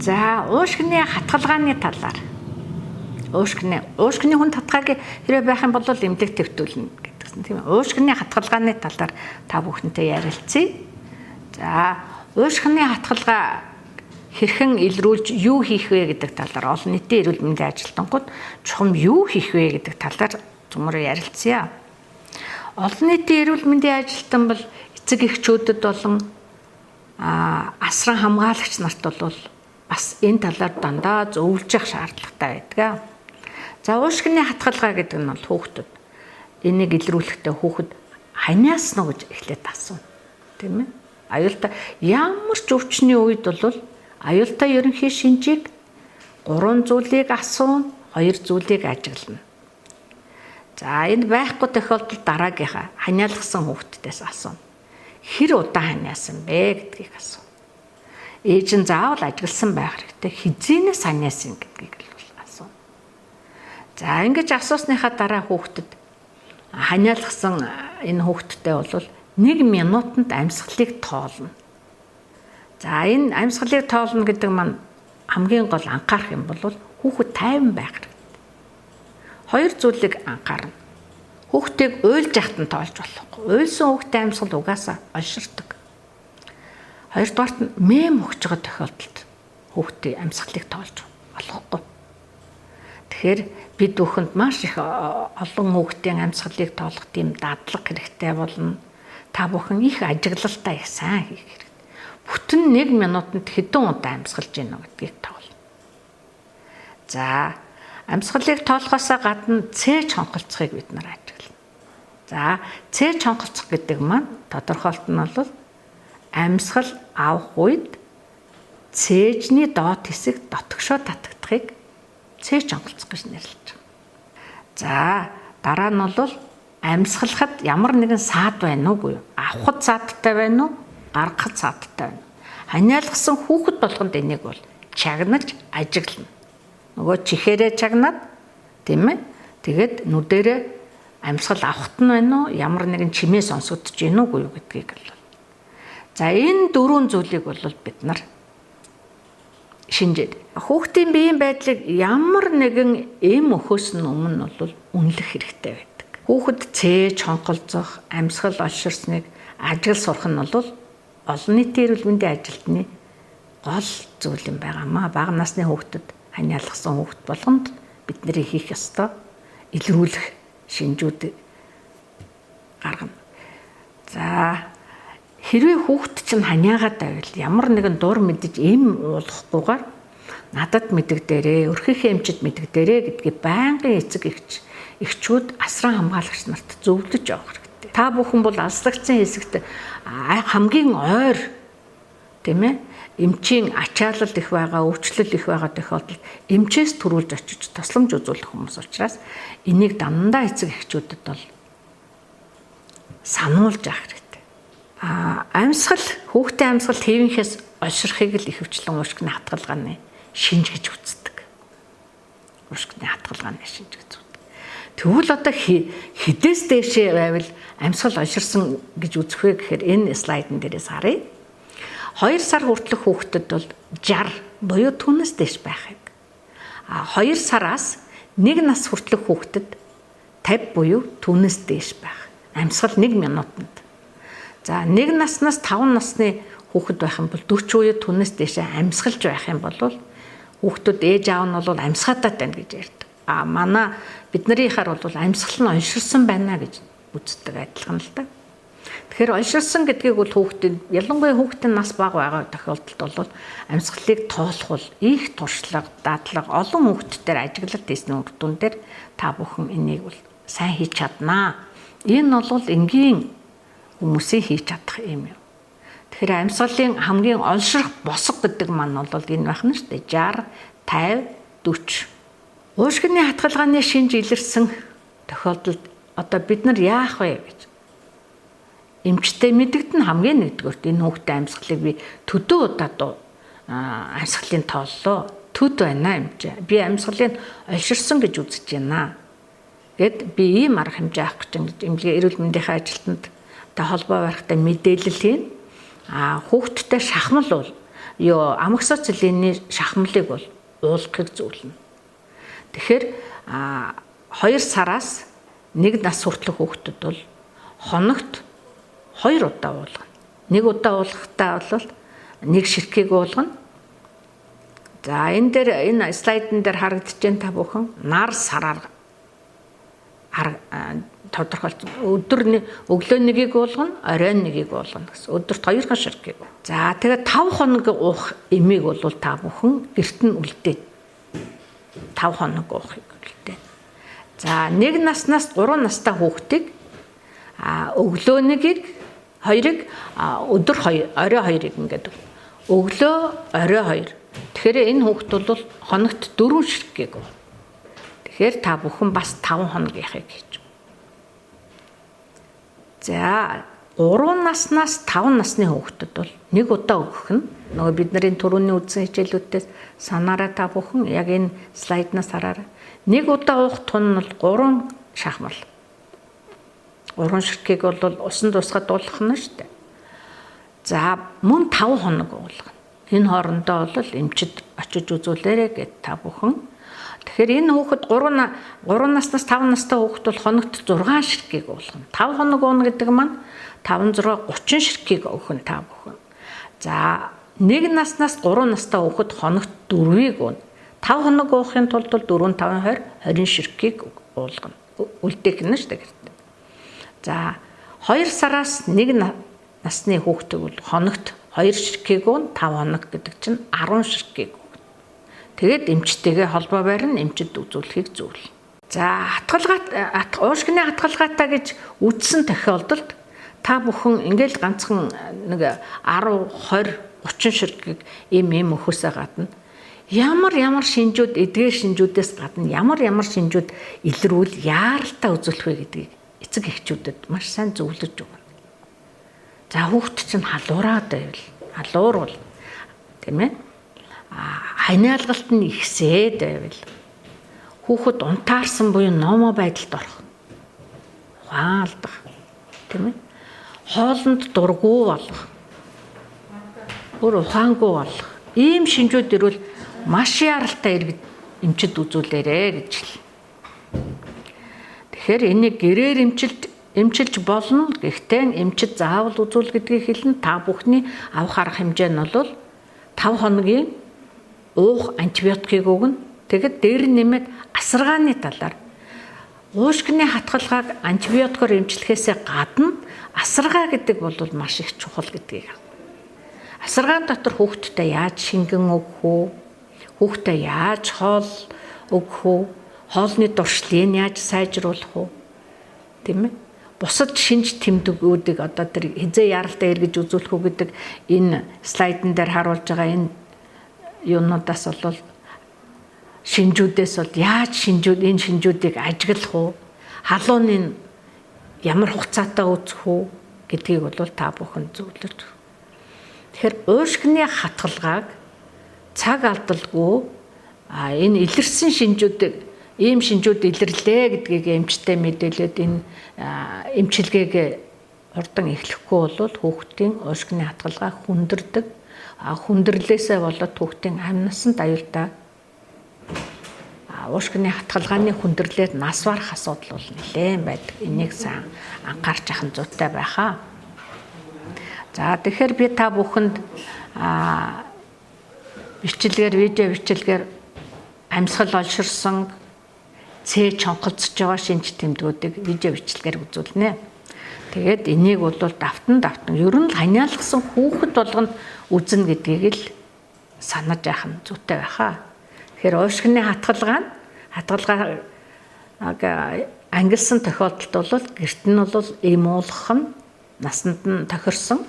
За уушгины хатгалгааны талаар. Уушгины хүн татгааг хэрэг байх юм бол эмнэлэг твтүүлнэ гэдгсэн тийм ээ. Уушгины хатгалгааны талаар та бүхэнтэй ярилцъя. За уушгины хатгалгаа хэрхэн илрүүлж юу хийх вэ гэдэг талаар олон нийтийн эрүүл мэндийн ажилтнууд чухам юу хийх вэ гэдэг талаар цөмөр ярилцъя. Олон нийтийн эрүүл мэндийн ажилтан бол эцэг эхчүүдэд болон асран хамгаалагч нарт бол бас энэ талаар дандаа зөвлөж явах шаардлагатай байдаг. За уушгины хатгалгаа гэдэг нь бол хүүхдэд энийг илрүүлэхдээ хүүхэд ханиас нь гэж эхлээд асууна. Тийм ээ? Аюултай ямар ч өвчний үед бол аюултай ерөнхий шинжийг 3 зүйлийг асуун, 2 зүйлийг ажиглана. За энэ байхгүй тохиолдолд дараагийнхаа ханиалгасан хүүхдээс асууна. Хэр удаан ханиасан бэ гэдгийг асууна. Ээж нь заавал ажигласан байх хэрэгтэй. Хизээнээс ханиасан гэдгийг асууна. За ингэж асуусныхаа дараа хүүхдэд ханиалгасан энэ хүүхдтэй бол 1 минутанд амьсгалыг тоолно. За энэ амьсгалыг тоолно гэдэг маань хамгийн гол анхаарах юм бол хүүхэд тайван байх хэрэгтэй. 2 зүйлийг анхаарна. Хүүхдийг уйлж яхад нь тоолж болохгүй. Уйлсан хүүхдийн амьсгал угаасаа олширдаг. Хоёрдугаарт нь мэм өгч байгаа тохиолдолд хүүхдийн амьсгалыг тоолж болохгүй. Тэгэхээр бид бүхэнд маш их олон хүүхдийн амьсгалыг тоолох тийм дадлаг хэрэгтэй болно. Та бүхэн их ажиглалтаа их сайн хийх хэрэгтэй. Бүтэн 1 минутанд хэдэн удаа амьсгалж гинэ гэдгийг тоолно. За амьсгалыг тоолохоос гадна цээж хонхолцохыг бид нар ажиглана. За цээж хонхолцох гэдэг маань тодорхойлт нь бол амьсгал авах үед цээжний доод хэсэг дотгошоо татагдахыг цээж хонхолцох гэж нэрлэж байна. За дараа нь бол амьсгалахад ямар нэгэн саад байна уугүй юу? Авахд саадтай байна уу? Гаргахад саадтай байна. Ханиалгасан хүүхэд болгонд энийг бол чагнаж ажиглана. Нөгөө чихээрээ чагнаад тийм ээ. Тэгээд нүдэрээ амьсгал авахт нь байна уу? Ямар нэгэн чимээ сонсогдож гин үгүй юу гэдгийг бол. За энэ 4 зүйлийг бол бид нар шинжээд хүүхдийн биеийн байдлыг ямар нэгэн эм өхөөс нь өмнө бол үнэлэх хэрэгтэй байдаг. Хүүхэд цээж хонхолцох, амьсгал олширсныг ажил сурах нь бол олон нийтийн эрүүл мэндийн ажилтны гол зүйл юм байгаамаа. Бага насны хүүхдэд ханиалгасан хүүхд болгонд бидний хийх ёстой илрүүлэх шинжүүд гаргана. За хэрвээ хүүхд чинь ханиагаад байвал ямар нэгэн дур мэдэж эм уулахгүйгээр надад мэдэгдэрээ, өрхөхийн эмчид мэдэгдэрээ гэдгийг байнгын эцэг эхчүүд асран хамгаалагч нарт зөвлөж явах хэрэгтэй. Та бүхэн бол алслагдсан хэсэгт хамгийн ойр тийм ээ эмчийн ачаалал их байгаа, өвчлөл их байгаа тохиолдолд эмчээс төрүүлж очиж тусламж үзүүлэх хүмүүс учраас энийг дандаа эцэг эхчүүдэд бол сануулж авах хэрэгтэй. Амьсгал хүүхдийн амьсгал хэвийнхээс олширхыг л ихэвчлэн уушгины хатгалгааны шинж гэж үздэг. Уушгины хатгалгааны шинж гэж үздэг. Тэгвэл одоо хідээс дээшээ байвал амьсгал олширсан гэж үзэх вэ гэхээр энэ слайдн дээрээс харъя. 2 сар хүртэлх хүүхдэд бол 60 буюу түүнээс дээш байхыг. 2 сараас 1 нас хүртэлх хүүхдэд 50 буюу түүнээс дээш байх. Амьсгал 1 минутанд. За 1 наснаас 5 насны хүүхэд байх юм бол 40 буюу түүнээс дээшээ амьсгалж байх юм бол хүүхдүүд ээж аав нь бол амьсгатаад байна гэж ярьдаг. Манай биднэрийнхаар бол амьсгал нь онширсан байна гэж үздэг адилхан л да. Тэгэхээр онширсан гэдгийг бол хүүхдэд ялангуяа хүүхдийн нас бага байгаа тохиолдолд бол амьсгалыг тоолох бол их туршлага, дадлага олон хүүхдүүдээр ажиглалт хийсний үр дүн дээр та бүхэн энийг бол сайн хийж чаднаа. Энэ бол энгийн хүмүүсийн хийж чадах юм. Тэгэхээр амьсгалын хамгийн олширх босго гэдэг маань бол энэ байх нь шүү дээ. 60, 50, 40. Уушгины хатгалгааны шинж илэрсэн тохиолдолд одоо бид нар яах вэ гэж эмчтэй мэдэгдэн хамгийн нэгдүгээрт энэ хүүхдийн амьсгалыг би төдөө удаа амьсгалын тооллоо. Төд байна эмч. Би амьсгалыг олширсан гэж үзэж байна. Гэт би ийм арга хэмжээ авах гэж эмнэлгийн эрүүл мэндийн ажилтнанд холбоо барихтай мэдээлэл хийн. Хүүхдтэй шахмал бол амоксициллины шахмлыг бол уулгахыг зөвлөнө. Тэгэхээр 2 сараас 1 нас хүртэлх хүүхдэд бол хоногт 2 удаа уулгана. 1 удаа уулгахтаа бол 1 ширхгийг уулгана. За энэ слайдн дээр харагдаж байна та бүхэн нар сараар тодорхойлсон. Өглөө нэгийг уулгана, оройн нэгийг уулгана гэсэн. Өдөрт 2 ширхгийг. За тэгээд 5 хоног уух эмийг бол та бүхэн гэрт нь үлдээд 5 хоног уухыг үлдээ. За 1 наснаас 3 настай хүүхдийг өглөө нэгийг 2-ыг өдөр 2 орой 2-ыг ингээд өглөө орой 2. Тэгэхээр энэ хүүхд бол хоногт 4 ширхгийг. Тэгэхээр та бүхэн бас 5 хоног яхийг хийж. За 3 наснаас 5 насны хүүхдэд бол 1 удаа өгөх нь нөгөө бидний түрүүний үзсэн хичээлүүдээс санаараа та бүхэн яг энэ слайднаас хараарай. 1 удаа уух тун нь бол 3 шахмал. 3 ширхгийг бол усан тусгаад уулгах нь шүү дээ. За мөн 5 хоног уулгана. Энэ хоорондоо бол эмчид очиж үзүүлээрэй гэд та бүхэн. Тэгэхээр энэ хүүхэд 3 наснаас 5 настай хүүхэд бол хоногт 6 ширхгийг уулгана. 5 хоног ууна гэдэг маань 5 6 30 ширхгийг өгөх нь та бүхэн. За 1 наснаас 3 настай хүүхэд хоногт 4-ийг ууна. 5 хоног уухын тулд 4 5 20 ширхгийг уулгана. Үлдээх нь шүү дээ. За 2 сараас 1 насны хүүхдийг бол хоногт 2 ширхгийг уун 5 хоног гэдэг чинь 10 ширхгийг. Тэгээд эмчтэйгээ холбоо барина, эмчид үзүүлэхийг зөвлөнө. За уушгины хатгалгаатаа гэж үздсэн тохиолдолд та бүхэн ингээл ганцхан нэг 10 20 30 ширхгийг эм өхөөсөө гадна ямар шинжүүд эдгээр шинжүүдээс гадна ямар шинжүүд илрүүл яаралтай үзүүлэх вэ гэдгийг эцэг эхчүүдэд маш сайн зөвлөж өгнө. За хүүхд чинь халуураад байвал халуур бол тийм ээ ханиалгалт нь ихсээд байвал хүүхэд унтаарсан буюу номо байдалд орох. Ухаалдах тийм ээ хоолнд дургу болох. Өөр ухаангүй болох. Ийм шинжүүд ирвэл маш яралтай иргэд эмчид үзүүлээрэй гэж хэлнэ. Тэгэхээр энийг гэрээр эмчилж болно. Гэхдээ эмчид заавал үзүүл гэдгийг хэлнэ. Та бүхний авах арга хэмжээ нь бол 5 хоногийн уух антибиотикийг өгнө. Тэгэхэд дээр нэмээд асаргааны талаар уушгины хатгалгааг антибиотикоор эмчлэхээсээ гадна асаргаа гэдэг бол маш их чухал гэдгийг. Асаргаан дотор хүүхдэд яаж шингэн өгөх үү? Хүүхдэд яаж хоол өгөх үү? Хоолны дуршлыг яаж сайжруулах уу? Тийм ээ? Бусад шинж тэмдгүүдийг одоо тэр хизээ яралтай эргэж үзүүлэх үү гэдэг энэ слайдн дээр харуулж байгаа энэ юунуудаас бол шинжүүдээс бол яаж энэ шинжүүдийг ажиглах уу? Халууны ямар хугацаатай үүсэх үү гэдгийг бол та бүхэн зөвлөж. Тэгэхээр уушгины хатгалгааг цаг алдалгүй энэ илэрсэн шинжүүдийг ийм шинжүүд илэрлээ гэдгийг эмчтэй мэдээлээд энэ эмчилгээг урдан эхлэхгүй бол хүүхдийн уушгины хатгалгаа хүндэрдэг. Хүндрэлээсээ болоод хүүхдийн амь насанд аюултай уушгины хатгалгааны хүндрэлээр нас барах асуудал бол нэлээд байдаг. Энийг сайн анхаарч ахын зүйтэй байхаа. За тэгэхээр би та бүхэнд видео бичлэгээр амьсгал олширсан чонголцож байгаа шинж тэмдгүүдийг видео бичлэгээр үзүүлнэ. Тэгээд энийг бол давтан ер нь л ханиалгасан хүүхэд болгонд үзнэ гэдгийг л санаж яах нь зүйтэй байхаа. Тэгэхээр уушгины хатгалгаа ангилсан тохиолдолд бол гэрт нь бол эм уулгах нь насанд нь тохирсон.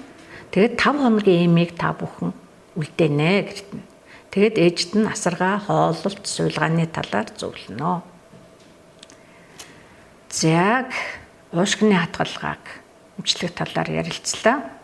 Тэгээд 5 хоногийн эмийг та бүхэн үлдээнэ гэрт нь. Тэгээд ээжд нь асаргаа, хооллолт, суулгааны талаар зөвлөнө. Яг уушгины хатгалгааг эмчлэх талаар ярилцлаа.